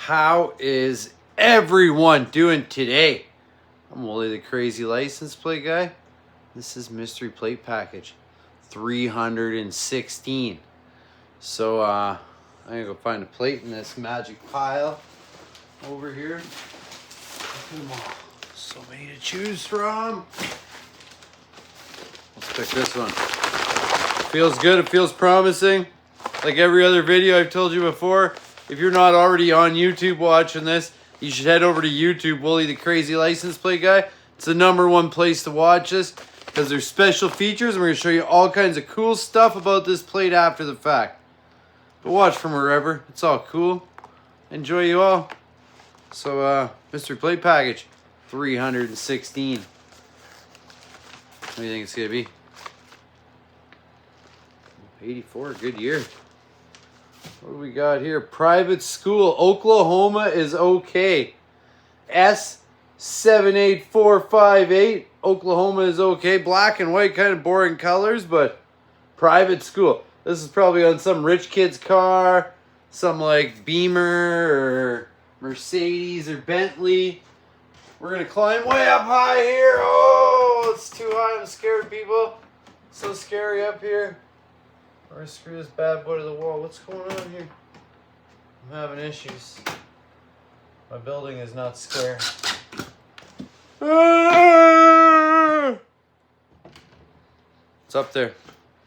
How is everyone doing today? I'm Wooly, the crazy license plate guy. This is mystery plate package 316. So I'm gonna go find a plate in this magic pile over here. Look at them all. So many to choose from. Let's pick this one. Feels good, it feels promising. Like every other video I've told you before, if you're not already on YouTube watching this, you should head over to YouTube, Wooly the Crazy License Plate Guy. It's the #1 place to watch this because there's special features and we're going to show you all kinds of cool stuff about this plate after the fact. But watch from wherever. It's all cool. Enjoy you all. So, mystery plate package 316. What do you think it's going to be? 84, good year. What do we got here? Private school. Oklahoma is okay. S78458. Oklahoma is okay. Black and white, kind of boring colors, but private school. This is probably on some rich kid's car. Some like Beamer or Mercedes or Bentley. We're going to climb way up high here. Oh, it's too high. I'm scared, people. It's so scary up here. Or screw this bad boy to the wall. What's going on here? I'm having issues. My building is not square. It's up there.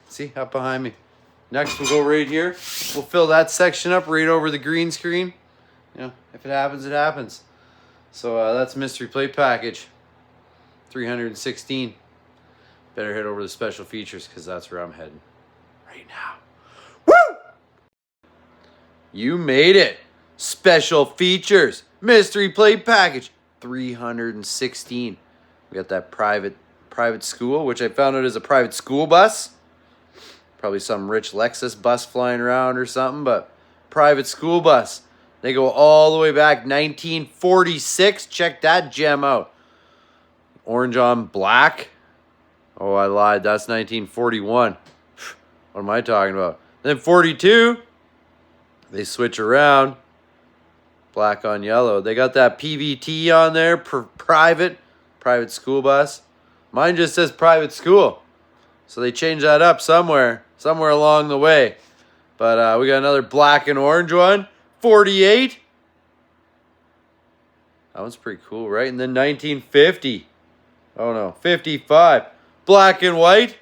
See, up behind me. Next, we'll go right here. We'll fill that section up right over the green screen. You know, if it happens, it happens. So that's mystery plate package 316. Better head over to the special features because that's where I'm heading. Right now. Woo! You made it. Special features. Mystery plate package 316. We got that private school, which I found out is a private school bus. Probably some rich Lexus bus flying around or something, but private school bus. They go all the way back 1946. Check that gem out. Orange on black. Oh, I lied. That's 1941. What am I talking about? Then 42, they switch around. Black on yellow. They got that PVT on there, private school bus. Mine just says private school. So they changed that up somewhere along the way. But we got another black and orange one, 48. That one's pretty cool, right? And then 1950. Oh no, 55. Black and white.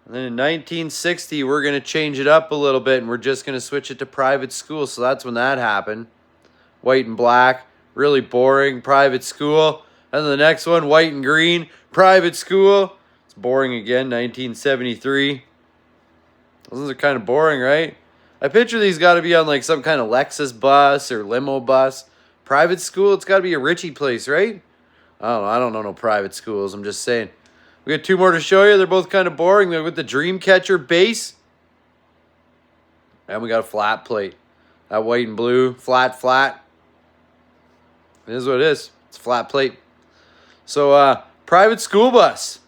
And then in 1960, we're going to change it up a little bit, and we're just going to switch it to private school. So that's when that happened. White and black, really boring, private school. And then the next one, white and green, private school. It's boring again, 1973. Those are kind of boring, right? I picture these got to be on like some kind of Lexus bus or limo bus. Private school, it's got to be a Richie place, right? I don't know no private schools. I'm just saying. We got two more to show you. They're both kind of boring. They're with the Dreamcatcher base. And we got a flat plate. That white and blue, flat. It is what it is. It's a flat plate. So, private school bus.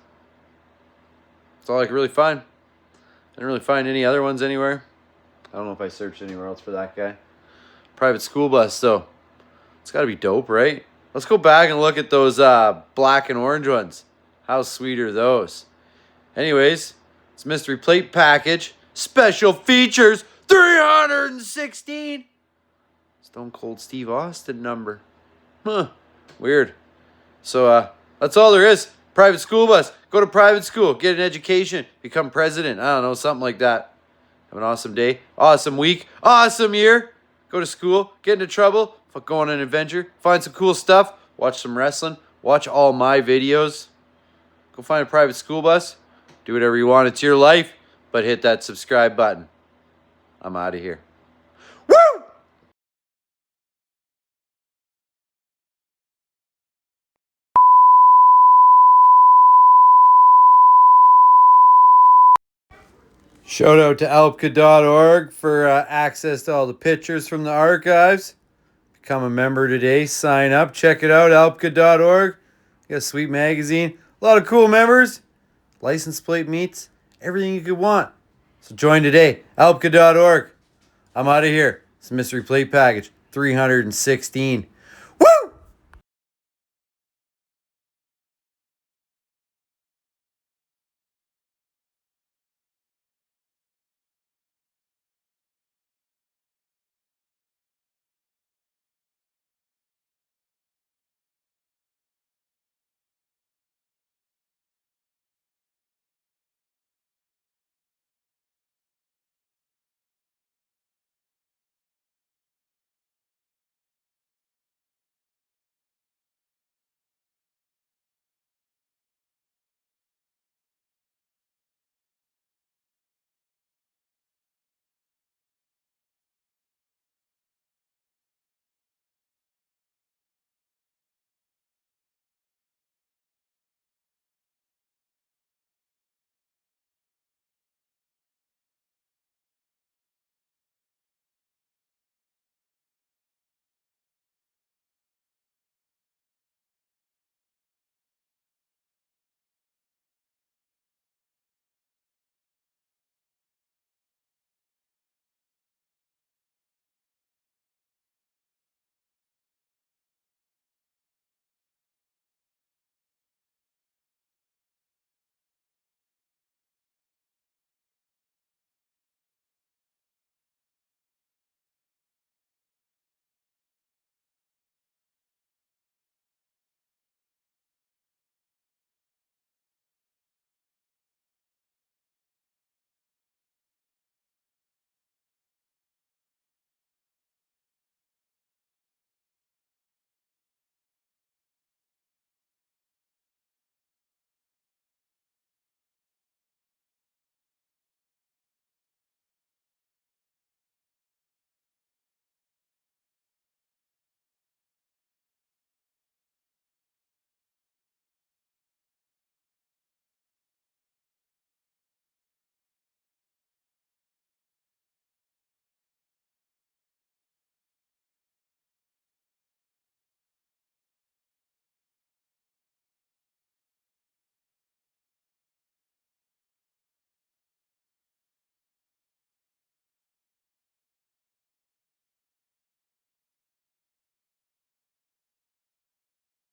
That's all I could really find. I didn't really find any other ones anywhere. I don't know if I searched anywhere else for that guy. Private school bus, so it's got to be dope, right? Let's go back and look at those black and orange ones. How sweet are those? Anyways, it's mystery plate package. Special features 316. Stone Cold Steve Austin number. Huh. Weird. So that's all there is. Private school bus. Go to private school. Get an education. Become president. I don't know. Something like that. Have an awesome day. Awesome week. Awesome year. Go to school. Get into trouble. Go on an adventure. Find some cool stuff. Watch some wrestling. Watch all my videos. Go find a private school bus. Do whatever you want. It's your life. But hit that subscribe button. I'm out of here. Woo! Shout out to alpka.org for access to all the pictures from the archives. Become a member today. Sign up. Check it out. alpka.org. Got a sweet magazine. A lot of cool members. License plate meets. Everything you could want. So join today. alpka.org. I'm out of here. It's a mystery plate package. 316.